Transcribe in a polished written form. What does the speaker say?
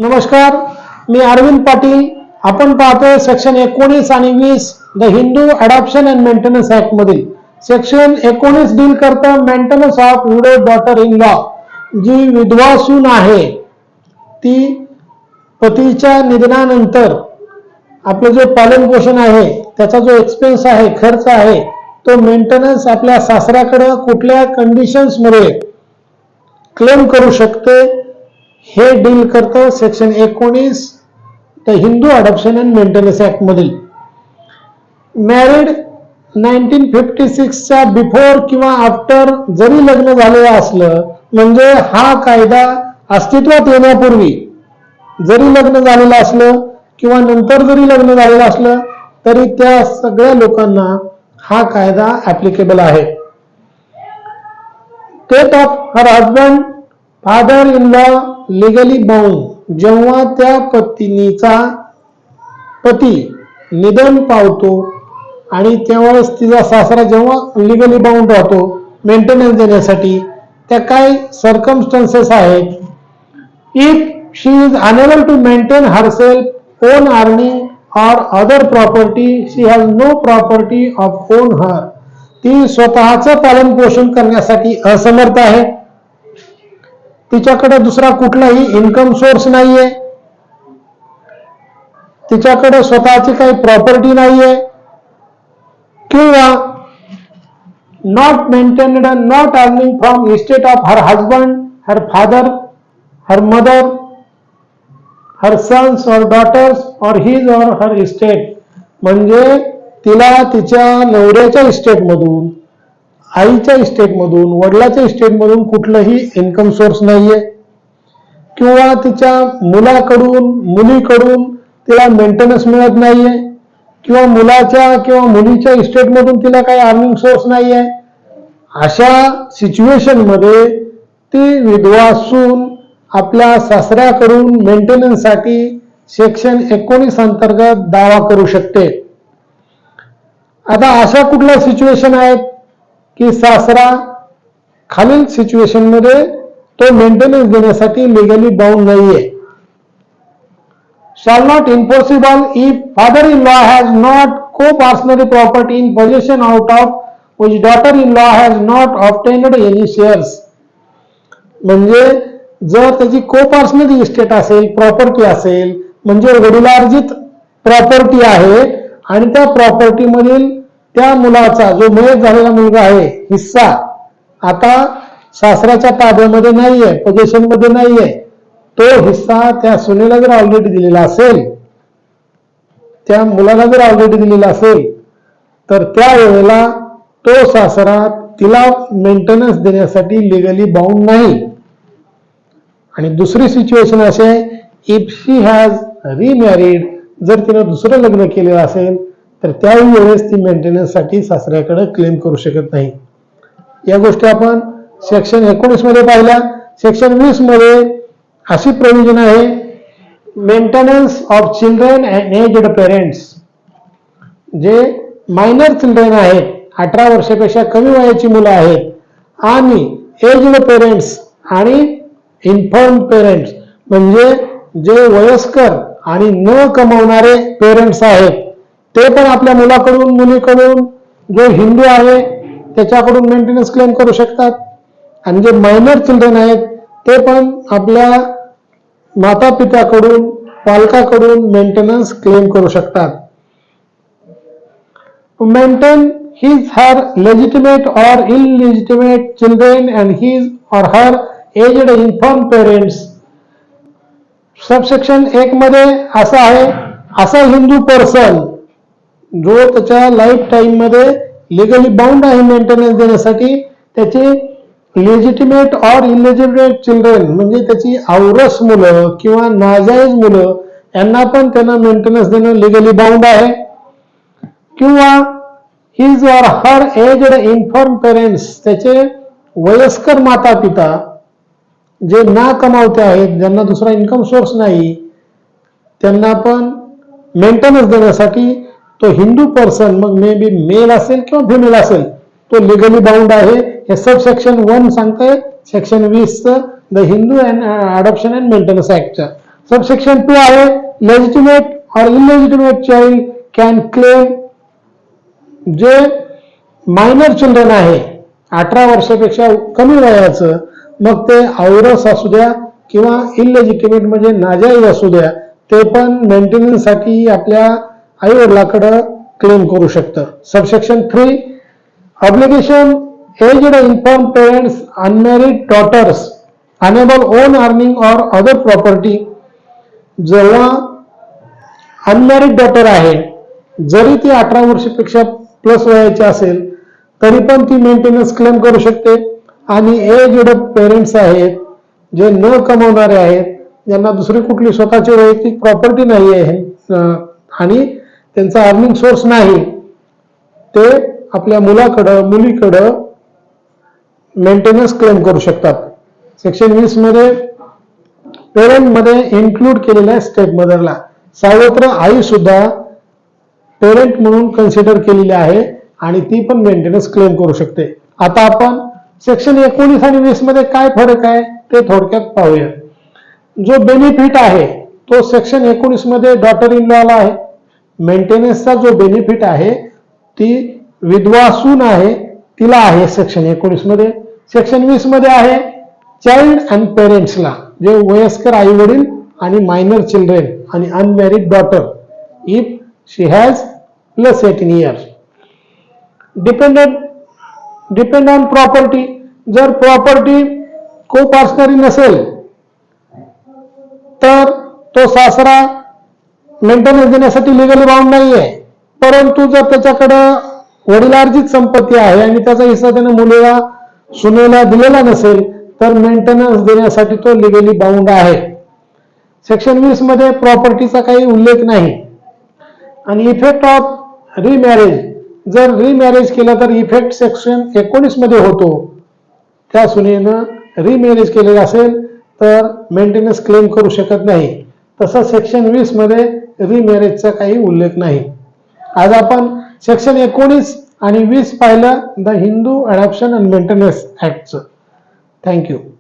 नमस्कार, मी अरविंद पाटील. आपण पाहतोय सेक्शन 19 आणि 20 the Hindu adoption and maintenance act मधील. सेक्शन 19 डील करतं maintenance of widow daughter in law. जी विधवा सून आहे ती पतीच्या निधनानंतर आपलं जो पालन पोषण आहे त्याचा जो एक्सपेन्स आहे, खर्च आहे, तो मेंटेनन्स आपल्या सासऱ्याकडे कुठल्या कंडिशन्स मध्ये क्लेम करू शकते हे डील करतं section 19 the Hindu adoption and maintenance act मधील. मॅरिड 1956 च्या बिफोर किंवा आफ्टर जरी लग्न झालेलं असलं, म्हणजे हा कायदा अस्तित्वात येण्यापूर्वी जरी लग्न झालेलं असलं किंवा नंतर जरी लग्न झालेलं असलं तरी त्या सगळ्या लोकांना हा कायदा ऍप्लिकेबल आहे. Death of her husband father in law legally bound. जेव्हा त्या पत्नीचा पती निधन पावतो आणि त्यावेळेस तिचा सासरा जेव्हा लिगली बाउंड राहतो मेंटेनन्स देण्यासाठी, त्या काय सर्कमस्टन्सेस आहेत. If she is unable to maintain herself own earning or other property, she has no property of own her. ती स्वतःचं पालन पोषण करण्यासाठी असमर्थ आहे. तिच्याकडे दुसरा कुठलाही इन्कम सोर्स नाहीये, तिच्याकडे स्वतःची काही प्रॉपर्टी नाहीये, किंवा not maintained not earning from estate of her husband, her father, her mother, her sons or daughters or his or her estate. म्हणजे तिला तिच्या नवऱ्याच्या इस्टेट मधून, आईच्या इस्टेट मधून, वडिलाच्या इस्टेट मधून कुठलंही इन्कम सोर्स नाहीये, किंवा तिच्या मुलाकडून मुलीकडून तिला मेंटेनन्स मिळत नाहीये, किंवा मुलाच्या किंवा मुलीच्या इस्टेट मधून तिला काही अर्निंग सोर्स नाहीये. अशा सिच्युएशन मध्ये ती विधवा सून आपल्या सासऱ्याकडून मेंटेनन्स साठी सेक्शन 19 अंतर्गत दावा करू शकते. आता अशा कुठल्या सिच्युएशन आहेत की सासरा खालील सिच्युएशन मध्ये तो मेंटेनन्स देण्यासाठी लिगली बाउंड नाहीये. shall not enforceable if father-in-law has not co-personal property in possession out of which daughter-in-law has not obtained any shares. म्हणजे जर त्याची को-पर्सनल इस्टेट असेल, प्रॉपर्टी असेल, म्हणजे वडिलार्जित प्रॉपर्टी आहे आणि त्या प्रॉपर्टी मधील त्या मुलाचा जो मयत झालेला मुलगा आहे हिस्सा आता सासऱ्याच्या ताब्यामध्ये नाहीये, पोझिशन मध्ये नाहीये, तो हिस्सा त्या सुनेला जर ऑलरेडी दिलेला असेल, त्या मुलाला जर ऑलरेडी दिलेला असेल, तर त्या वेळेला तो सासरा तिला मेंटेनन्स देण्यासाठी लिगली बाउंड नाही. आणि दुसरी सिच्युएशन अशी आहे, इफ शी हॅज रिमॅरिड, जर तिने दुसरं लग्न केलेलं असेल तर त्याही वेळेस ती मेंटेनन्स साठी सासऱ्याकडे क्लेम करू शकत नाही. या गोष्टी आपण सेक्शन 19 मध्ये पाहिल्या. सेक्शन 20 मध्ये अशी प्रोव्हिजन आहे, maintenance of children and aged parents. जे मायनर चिल्ड्रन आहेत, 18 वर्षापेक्षा कमी वयाची मुलं आहेत, आणि एज्ड पेरेंट्स आणि इन्फर्म पेरेंट्स म्हणजे जे वयस्कर आणि न कमावणारे पेरेंट्स आहेत, ते पण आपल्या मुलाकडून मुलीकडून जो हिंदू आहे त्याच्याकडून मेंटेनन्स क्लेम करू शकतात. आणि जे मायनर चिल्ड्रन आहेत ते पण आपल्या माता पित्याकडून, पालकाकडून मेंटेनन्स क्लेम करू शकतात. मेंटेन हिज हर लेजिटिमेट और illegitimate children and his or her aged inform parents. Subsection 1 मध्ये असं आहे, असा हिंदू पर्सन जो त्याच्या लाईफ टाइम मध्ये लिगली बाउंड आहे मेंटेनन्स देण्यासाठी, त्याचे लेजिटिमेट और इलेजिटिमेट चिल्ड्रन म्हणजे त्याची औरस मुलं किंवा नाजायज मुलं यांना पण त्यांना मेंटेनन्स देणं लिगली बाउंड आहे. किंवा his or her aged inform parents, त्याचे वयस्कर माता पिता जे ना कमावते आहेत, ज्यांना दुसरा इन्कम सोर्स नाही, त्यांना पण मेंटेनन्स देण्यासाठी तो हिंदू पर्सन, मग मे बी मेल असेल किंवा फिमेल असेल, तो लिगली बाउंड आहे. हे सब सेक्शन 1 सांगतंय section 20 the Hindu adoption and maintenance ऍक्टच्या. सबसेक्शन 2 आहे लेजिटिमेट और इलेजिटिमेट चाइल्ड कॅन क्लेम, जे मायनर चिल्ड्रन आहे 18 वर्षापेक्षा कमी वयाचं, मग ते औरस असू द्या किंवा इलेजिटिमेट म्हणजे नाजायज असू द्या, ते पण मेंटेनन्स साठी आपल्या आई वडिलांकडे क्लेम करू शकतं. Subsection 3 obligation aged infirm parents unmarried daughters unable own earning or other property, जेव्हा अनमॅरिड डॉटर आहे जरी ती 18 वर्षापेक्षा प्लस वयाची असेल तरी पण ती मेंटेनन्स क्लेम करू शकते. आणि एज्ड पेरेंट्स आहेत जे न कमवणारे आहेत, ज्यांना दुसरी कुठली स्वतःची वैयक्तिक प्रॉपर्टी नाही आहे आणि त्यांचा अर्निंग सोर्स नाही, ते आपल्या मुलाकडं मुलीकडं मेंटेनन्स क्लेम करू शकतात. सेक्शन 20 मध्ये पेरेंट मध्ये इन्क्लूड केलेल्या स्टेप मदरला सावत्र आई सुद्धा पेरेंट म्हणून कन्सिडर केलेली आहे आणि ती पण मेंटेनन्स क्लेम करू शकते. आता आपण सेक्शन 19 आणि 20 मध्ये काय फरक आहे ते थोडक्यात पाहूया. जो बेनिफिट आहे तो सेक्शन 19 मध्ये डॉटर इन लॉला आहे. मेंटेनन्सचा जो बेनिफिट आहे ती विधवा सून आहे तिला आहे सेक्शन 19 मध्ये. सेक्शन 20 मध्ये आहे चाइल्ड अँड पेरेंट्सला, जे वयस्कर आई वडील आणि मायनर चिल्ड्रेन आणि unmarried daughter if she has plus 18 years. Depend on property, जर प्रॉपर्टी को पार्सनरी नसेल तर तो सासरा मेंटेनन्स देण्यासाठी लिगली बाउंड नाही आहे. परंतु जर त्याच्याकडं वडिलार्जित संपत्ती आहे आणि त्याचा हिस्सा त्याने मुलीला सुनेला दिलेला नसेल तर मेंटेनन्स देण्यासाठी तो लिगली बाउंड आहे. सेक्शन 20 मध्ये प्रॉपर्टीचा काही उल्लेख नाही. आणि इफेक्ट ऑफ रिमॅरेज, जर रिमॅरेज केलं तर इफेक्ट सेक्शन 19 मध्ये होतो. त्या सुनेनं रिमॅरेज केलेलं असेल तर मेंटेनन्स क्लेम करू शकत नाही. तसं सेक्शन 20 मध्ये रिमॅरेजचा काही उल्लेख नाही. आज आपण सेक्शन 19 आणि 20 पाहिलं the Hindu adoption and maintenance ऍक्टचं. थँक्यू.